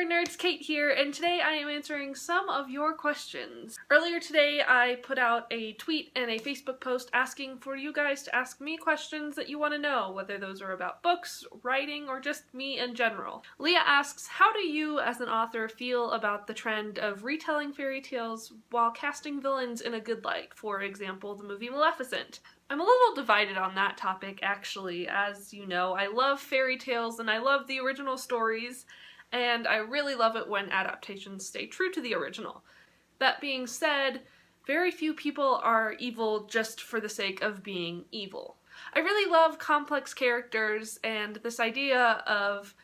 Word Nerds, Kate here, and today I am answering some of your questions. Earlier today I put out a tweet and a Facebook post asking for you guys to ask me questions that you want to know, whether those are about books, writing, or just me in general. Leah asks, how do you as an author feel about the trend of retelling fairy tales while casting villains in a good light, for example the movie Maleficent? I'm a little divided on that topic actually. As you know, I love fairy tales and I love the original stories, and I really love it when adaptations stay true to the original. That being said, very few people are evil just for the sake of being evil. I really love complex characters, and this idea of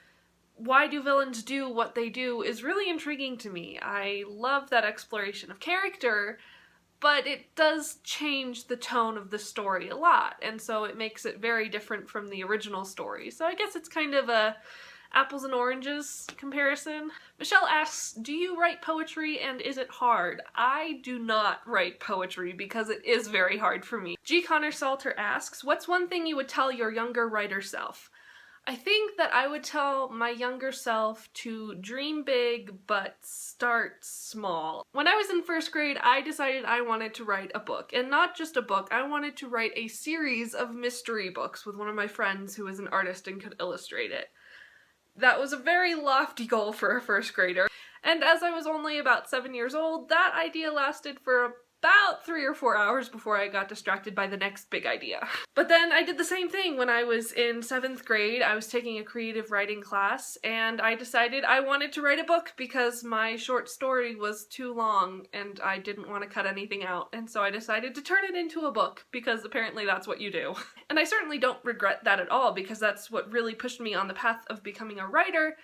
why do villains do what they do is really intriguing to me. I love that exploration of character, but it does change the tone of the story a lot, and so it makes it very different from the original story. So I guess it's kind of a apples and oranges comparison. Michelle asks, do you write poetry and is it hard? I do not write poetry because it is very hard for me. G. Connor Salter asks, what's one thing you would tell your younger writer self? I think that I would tell my younger self to dream big but start small. When I was in first grade, I decided I wanted to write a book, and not just a book, I wanted to write a series of mystery books with one of my friends who was an artist and could illustrate it. That was a very lofty goal for a first grader, and as I was only about 7 years old, that idea lasted for about 3 or 4 hours before I got distracted by the next big idea. But then I did the same thing when I was in 7th grade. I was taking a creative writing class, and I decided I wanted to write a book because my short story was too long and I didn't want to cut anything out, and so I decided to turn it into a book because apparently that's what you do. And I certainly don't regret that at all because that's what really pushed me on the path of becoming a writer.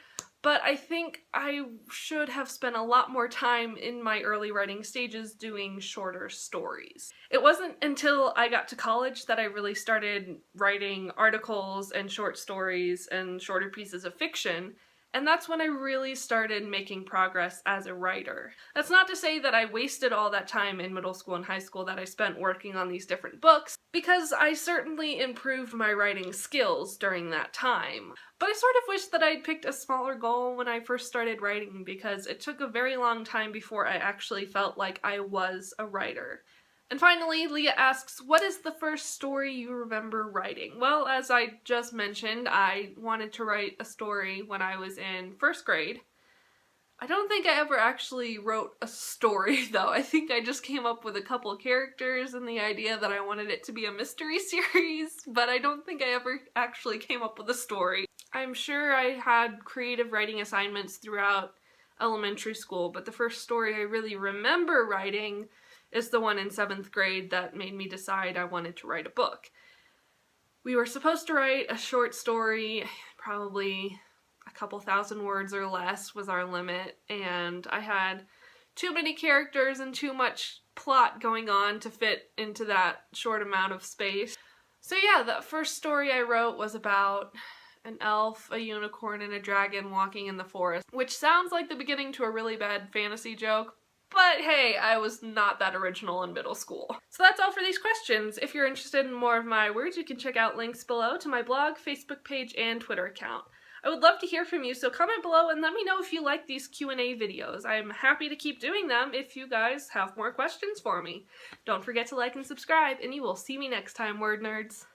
But I think I should have spent a lot more time in my early writing stages doing shorter stories. It wasn't until I got to college that I really started writing articles and short stories and shorter pieces of fiction, and that's when I really started making progress as a writer. That's not to say that I wasted all that time in middle school and high school that I spent working on these different books, because I certainly improved my writing skills during that time. But I sort of wish that I'd picked a smaller goal when I first started writing, because it took a very long time before I actually felt like I was a writer. And finally, Leah asks, what is the first story you remember writing? Well, as I just mentioned, I wanted to write a story when I was in first grade. I don't think I ever actually wrote a story, though. I think I just came up with a couple of characters and the idea that I wanted it to be a mystery series, but I don't think I ever actually came up with a story. I'm sure I had creative writing assignments throughout elementary school, but the first story I really remember writing is the one in 7th grade that made me decide I wanted to write a book. We were supposed to write a short story, probably a couple thousand words or less was our limit, and I had too many characters and too much plot going on to fit into that short amount of space. So yeah, that first story I wrote was about an elf, a unicorn, and a dragon walking in the forest, which sounds like the beginning to a really bad fantasy joke, but hey, I was not that original in middle school. So that's all for these questions. If you're interested in more of my words, you can check out links below to my blog, Facebook page, and Twitter account. I would love to hear from you, so comment below and let me know if you like these Q&A videos. I'm happy to keep doing them if you guys have more questions for me. Don't forget to like and subscribe, and you will see me next time, Word Nerds.